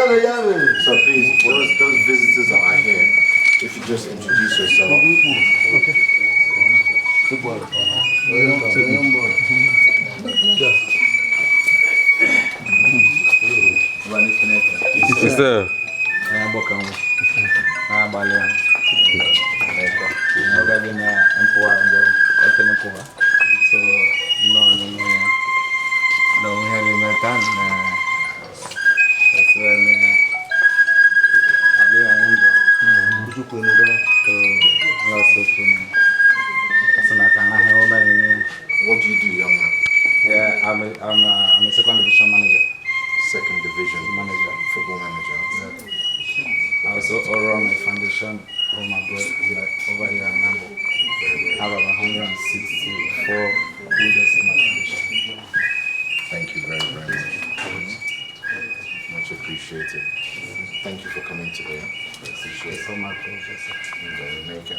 Iyare. So please, those visitors that are here, if you just introduce yourself. Okay. Yes, sir. What do you do, young man? Yeah, I'm a second division manager. Second division manager, football manager. I also run a foundation from abroad, over here in Agbor. I have about 164 widows in my foundation. Thank you very, very much. Much appreciated. Thank you for coming today. Appreciate it. So much pleasure. Make it.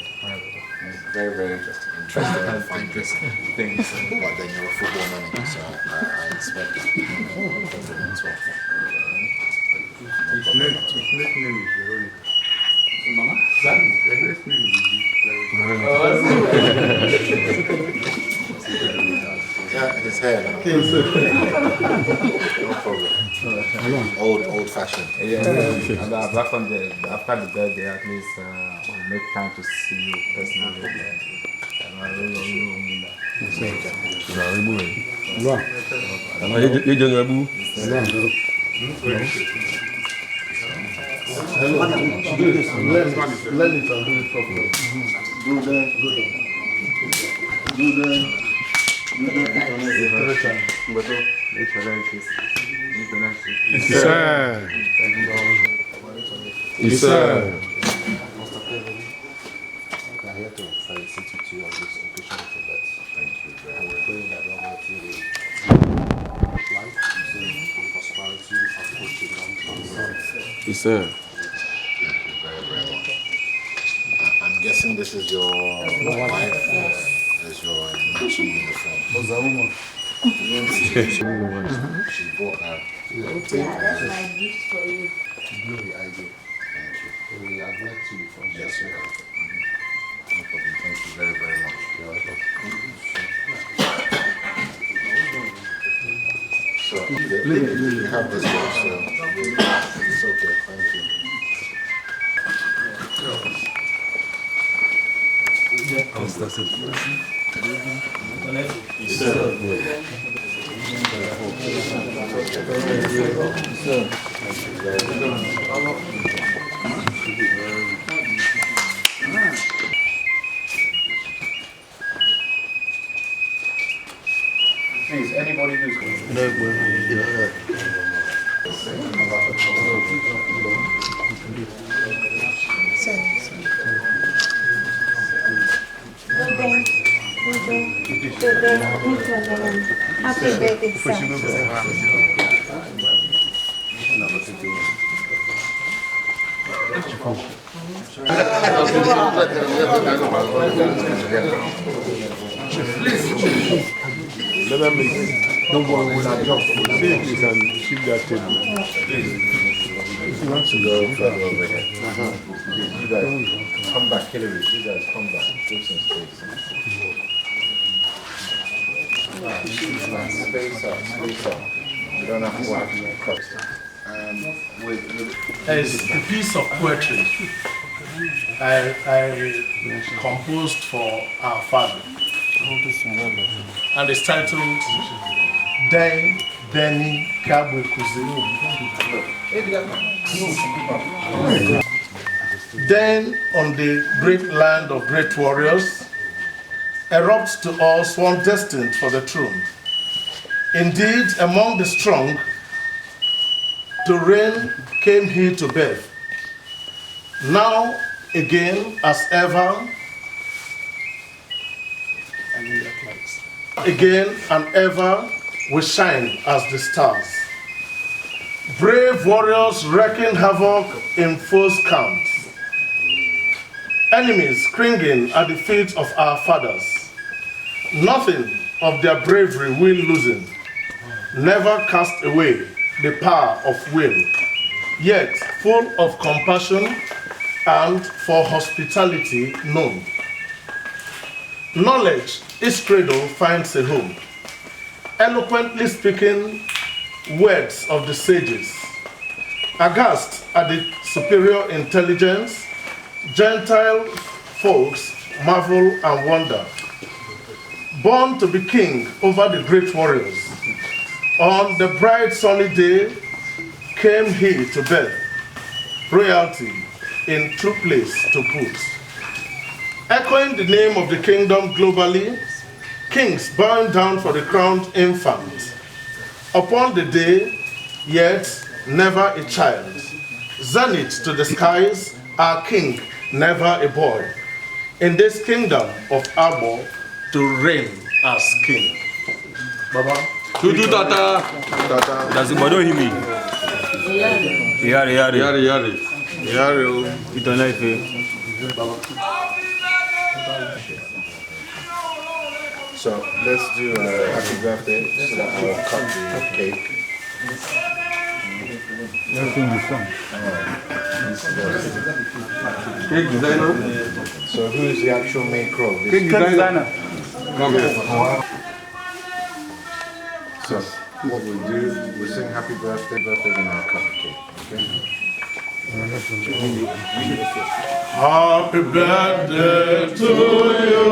Very, very interesting. And fine things. But then you're a football manager, so I expect that. His nickname is Veronica. Mama? The next name is Veronica. Yeah, his hair now. No problem. Old fashioned. Yeah. And apart from after the birthday, at least we'll make time to see you personally. And I really mean that. Let it and do it properly. Yes, sir. I'm here to felicitate you on this occasion of your birth. Thank you very much. I pray that God will give you life, prosperity, and fortune. Yes, sir. Thank you very, very much. I'm guessing this is your wife. As your matching uniform. She bought her. That's my gift for you. Glory, I give. Thank you. We have met you before. Yes, sir. No problem. Thank you very, very much. You're welcome. So, you have this one, so it's okay. Thank you. Please, anybody who's Happy birthday, son. Let them make. Don't go with that job. See if you can shift that table. If you want to go further over here, you guys come back, Hillary. You guys come back. Give some space. Space up. You don't have to watch cups. It's a piece of poetry I composed for our father. and it's titled Dein, Beni, Kabwe Kuzi. Then on the great land of great warriors erupts to us one destined for the throne. Indeed, among the strong, to reign came he to birth. Now again, as ever, again and ever, we shine as the stars. Brave warriors wreaking havoc in foes' camps. Enemies cringing at the feet of our fathers. Nothing of their bravery will loosen. Never cast away the power of will. Yet full of compassion and for hospitality known. Knowledge, its cradle finds a home. Eloquently speaking words of the sages. Aghast at the superior intelligence, Gentile folks marvel and wonder. Born to be king over the great warriors, on the bright sunny day came he to birth, royalty in true place to put. Echoing the name of the kingdom globally, kings bowing down for the crowned infant. Upon the day, yet never a child. Zenith to the skies, our king, never a boy. In this kingdom of Agbor, to reign as king. Baba. Tutu tata. Does it hear me? Iyare. You don't like it. So let's do a happy birthday so that I will cut the cake. Cake designer. So who's the actual maker of this? Cake designer. Come here. So what we'll do, we'll sing happy birthday, then I'll cut the cake. Okay? Happy birthday to you.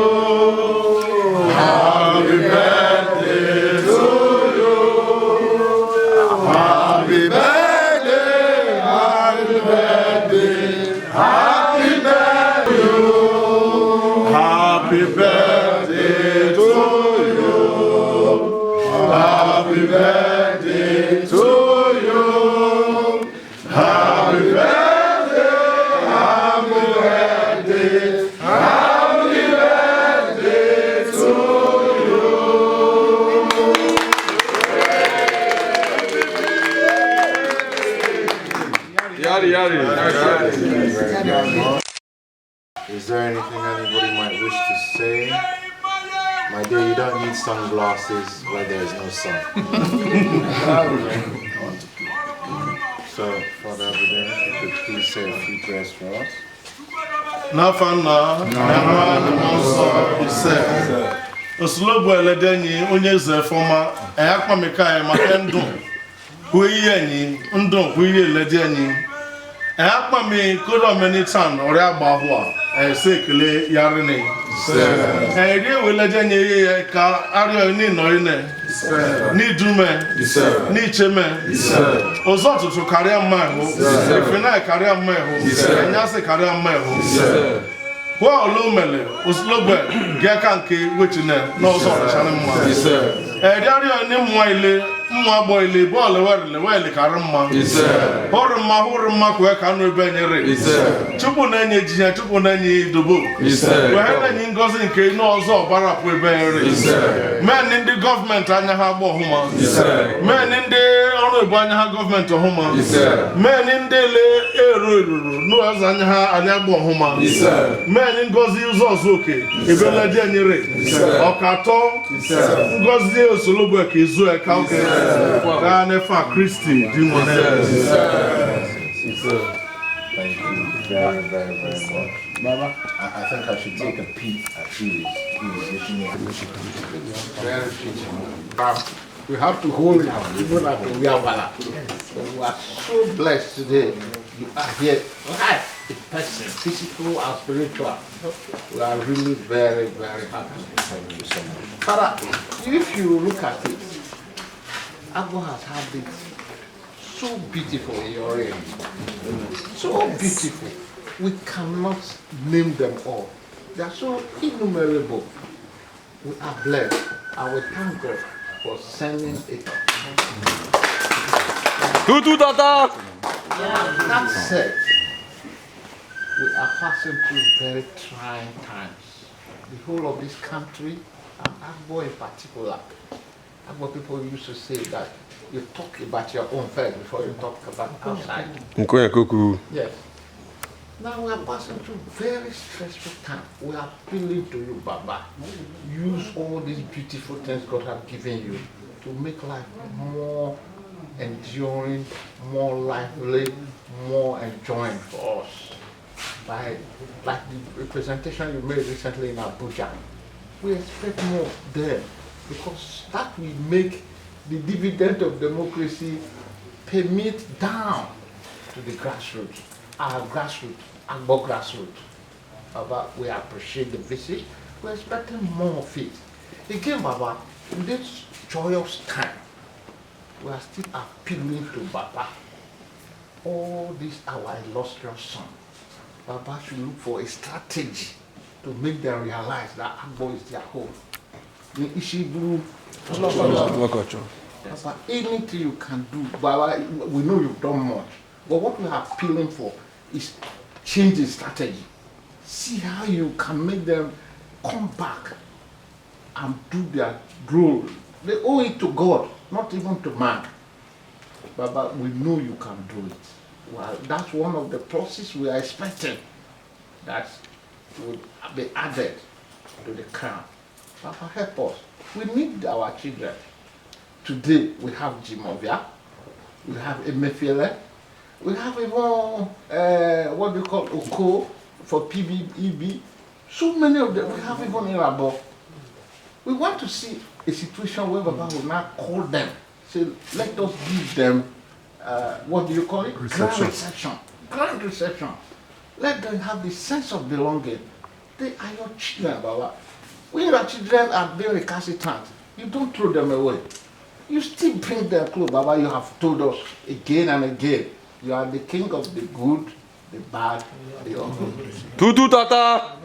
Happy birthday to you. Happy birthday, happy birthday, happy birthday to you. Happy birthday to you. Happy birthday to you. Happy birthday, happy birthday, happy birthday to you. Iyare. Is there anything anybody might wish to say? My dear, you don't need sunglasses where there is no sun. So, Father Agbor, if you could please say a few prayers for us. Nafana, Oslobo eledenyi onye ze foma ayakpa mekai makendo huyenyi ndo huye eledenyi ayakpa me kodo menitan ore agbaho a sekele yarene eri eledenyi ka ario ni no ine ni dume ni cheme ozo tutu karia mma ho efina karia mma ho enyase karia mma ho Wa olumele oslobo geka nke wechine no so rechane mma diario ni mwa ile mwa bo ile ball werle karma horma ko ka no ebe nyere tupu na nye jinya tupu na nye dobo we ha na ngozi nke no ozo bara po ebe nyere men ndi government anya ha gbo homa men ndi onu ebo anya ha government homa men ndi le eru no ozo anya ha anya gbo homa men ngozi uzo oke ebe na je nyere okato ngozi osolobo ka izu e ka oke Nefa Christi, do you want to? Thank you very, very, very much. Baba, I think I should take a peek at who is wishing you. We have to hold it even after we are so we are so blessed today. You are here. a person, physical and spiritual. We are really very, very happy. Thank you so much. Father, if you look at it, Agbor has had it so beautiful in your area. So beautiful. We cannot name them all. They are so innumerable. We are blessed. I will thank God for sending it. Tutu tata. That said, we are passing through very trying times. The whole of this country, and Agbor in particular. Agbor people used to say that you talk about your own first before you talk about outside. Nkoya kuku. Yes. Now we are passing through very stressful time. We are appealing to you, Baba. Use all these beautiful things God has given you to make life more enduring, more lively, more enjoying for us. Like the representation you made recently in Abuja. We expect more there because that will make the dividend of democracy permeate down to the grassroots. Our grassroots, Agbor grassroots. Baba, we appreciate the visit. We're expecting more of it. Again, Baba, in this joyous time, we are still appealing to Baba. All these our illustrious sons. Baba should look for a strategy to make them realize that Agbor is their home. In Ishibu, Baba, anything you can do, Baba, we know you've done much. But what we are appealing for is change the strategy. See how you can make them come back and do their role. They owe it to God, not even to man. Baba, we know you can do it. Well, that's one of the processes we are expecting that would be added to the crown. Baba, help us. We need our children. Today we have Jimovia, we have Emefiele, we have even what we call Oko for PBEB. So many of them, we have even Agbor. We want to see a situation where Baba will now call them, say, let us give them, what do you call it? Grand reception. Grand reception. Let them have the sense of belonging. They are your children, Baba. When your children are being recalcitrant, you don't throw them away. You still bring them close, Baba. You have told us again and again. You are the king of the good, the bad, the ugly. Tutu tata.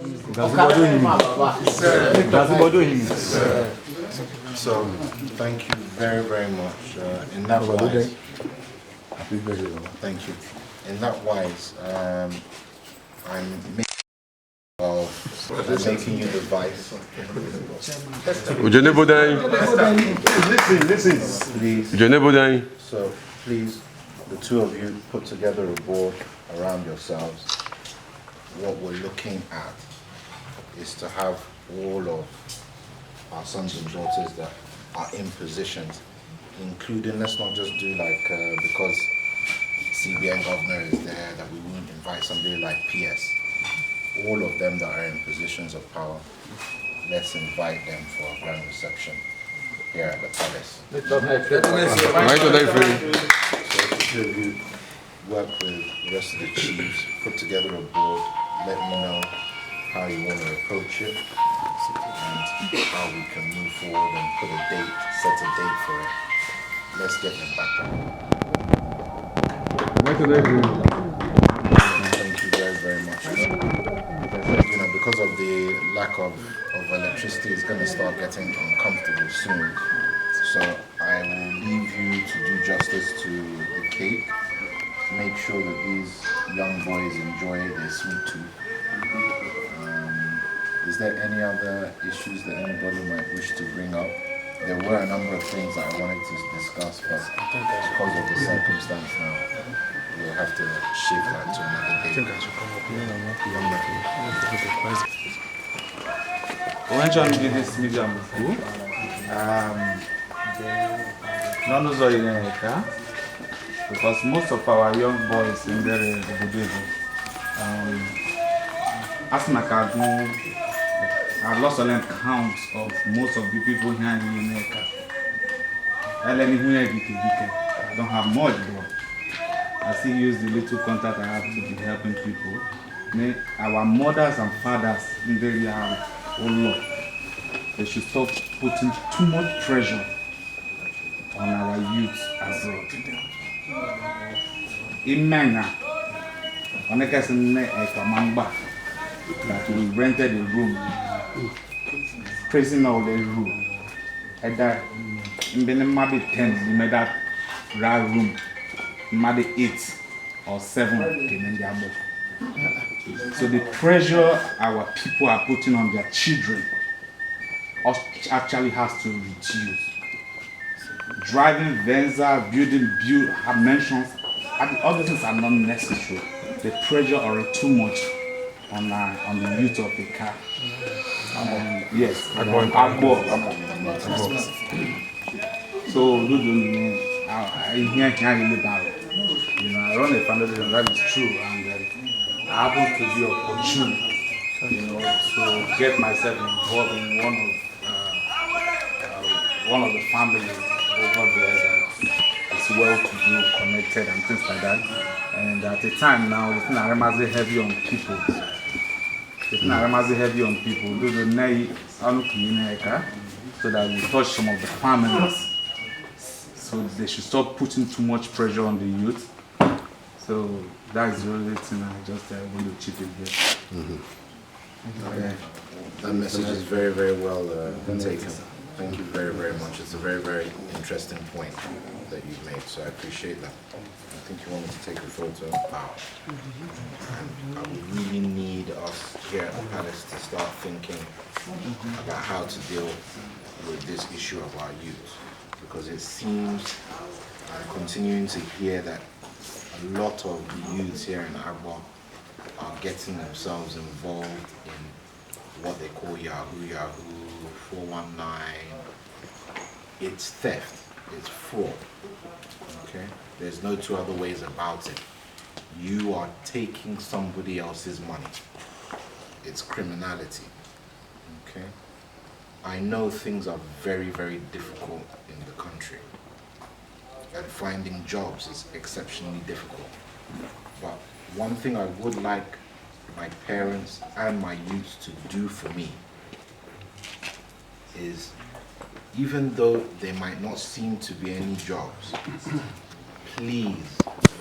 So, thank you very, very much. In that wise, thank you. In that wise, I'm making you the vice. Ujene Dein. Listen, please. Ujene Dein. So, please, the two of you put together a board around yourselves. What we're looking at is to have all of our sons and daughters that are in positions, including, let's not just do like, because CBN governor is there, that we won't invite somebody like PS. All of them that are in positions of power, let's invite them for a grand reception here at the palace. Right to Nenvin. So if you work with the rest of the chiefs, put together a board, let me know how you want to approach it and how we can move forward and put a date, set a date for it. Let's get them back. Right to Nenvin. Thank you very, very much. You know, because of the lack of electricity, it's going to start getting uncomfortable soon. So I will leave you to do justice to the cake. Make sure that these young boys enjoy their sweet tooth. Is there any other issues that anybody might wish to bring up? There were a number of things that I wanted to discuss, but because of the circumstance now, we'll have to shift that to another day. When John did this medium, none of us because most of our young boys in there I've lost a count of most of the people here in America. I don't have much, I still use the little contact I have to be helping people. Our mothers and fathers in the area, oh Lord, they should stop putting too much pressure on our youth abroad. Imagine, when I get in that we rented a room, prison all the room. And that in maybe 10, we made that room, maybe 8 or 7 came in their book. So the pressure our people are putting on their children actually has to reduce. Driving Venza, building mansions, all these things are not necessary. The pressure are too much on the youth of the car. Yes, Agbor. So I run a foundation, that is true, and I happen to be opportune, to get myself involved in one of the families over there that is well-to-do, connected, and things like that. And at the time now, it's not heavy on people. So that we touch some of the families. So they should stop putting too much pressure on the youth. So that is the only thing I just want to chip in here. Okay. That message is very, very well taken. Thank you very, very much. It's a very, very interesting point that you've made, so I appreciate that. I think you wanted to take a photo. Wow. And I would really need us here at the Palace to start thinking about how to deal with this issue of our youth, because it seems I'm continuing to hear that a lot of the youths here in Agbor are getting themselves involved in what they call Yahoo, 419. It's theft, it's fraud, okay? There's no two other ways about it. You are taking somebody else's money. It's criminality, okay? I know things are very, very difficult in the country, and finding jobs is exceptionally difficult. But one thing I would like my parents and my youth to do for me is, even though there might not seem to be any jobs, please,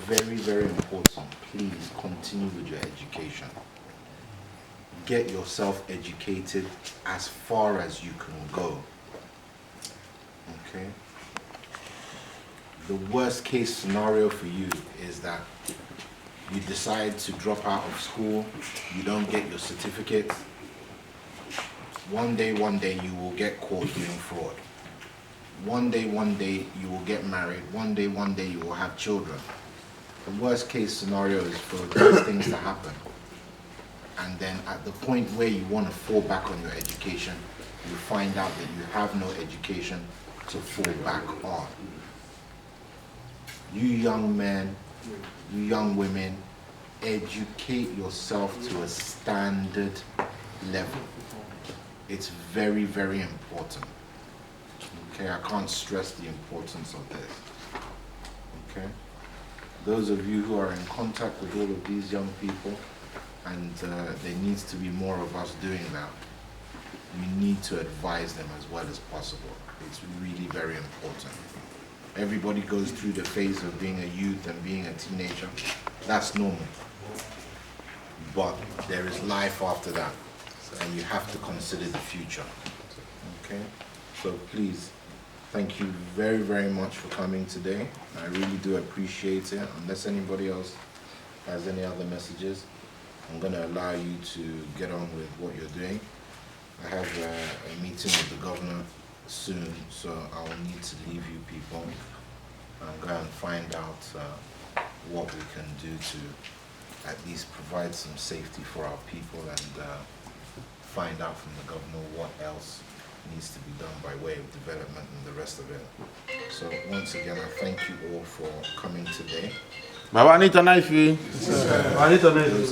very, very important, please continue with your education. Get yourself educated as far as you can go, okay? The worst case scenario for you is that you decide to drop out of school, you don't get your certificate. One day you will get caught doing fraud. One day you will get married. One day you will have children. The worst case scenario is for those things to happen. And then at the point where you want to fall back on your education, you find out that you have no education to fall back on. You young men, you young women, educate yourself to a standard level. It's very, very important. Okay, I can't stress the importance of this. Okay? Those of you who are in contact with all of these young people, and there needs to be more of us doing that, we need to advise them as well as possible. It's really very important. Everybody goes through the phase of being a youth and being a teenager. That's normal. But there is life after that, and you have to consider the future. Okay? So please, thank you very, very much for coming today. I really do appreciate it. Unless anybody else has any other messages, I'm going to allow you to get on with what you're doing. I have a meeting with the governor soon, so I will need to leave you people and go and find out what we can do to at least provide some safety for our people, and find out from the governor what else needs to be done by way of development and the rest of it. So once again, I thank you all for coming today. Those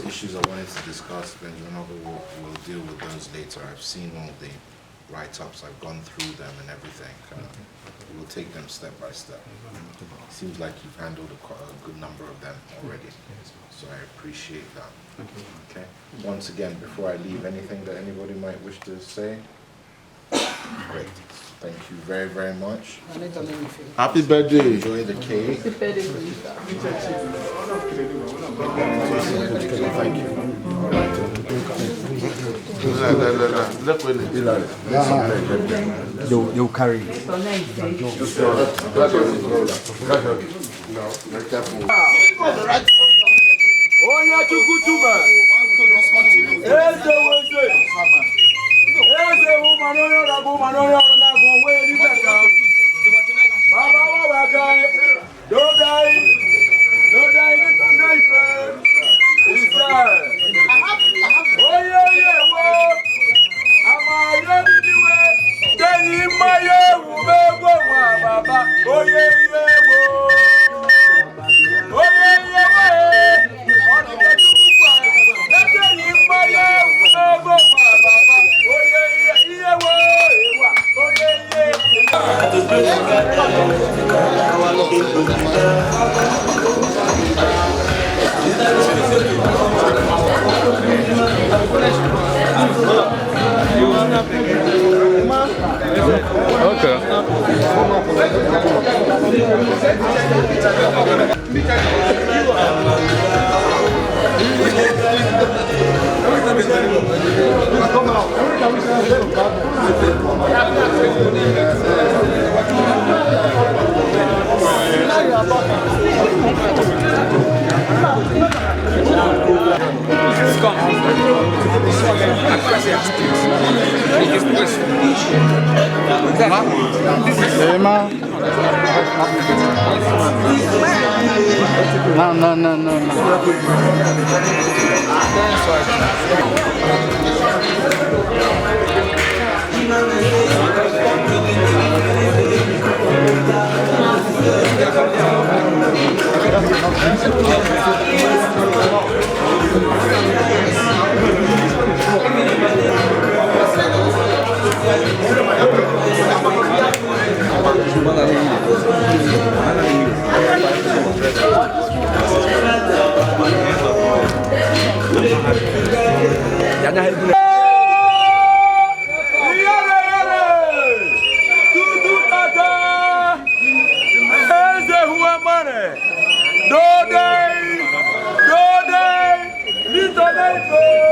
issues I wanted to discuss, Benjamin will deal with those later. I've seen all the write-ups, I've gone through them and everything. we'll take them step by step. Seems like you've handled a good number of them already, so I appreciate that. Okay. Once again, before I leave, anything that anybody might wish to say? Great. Thank you very, very much. Happy birthday. Enjoy the cake. Thank you. You'll carry. Dein, Nitor, Nenvin.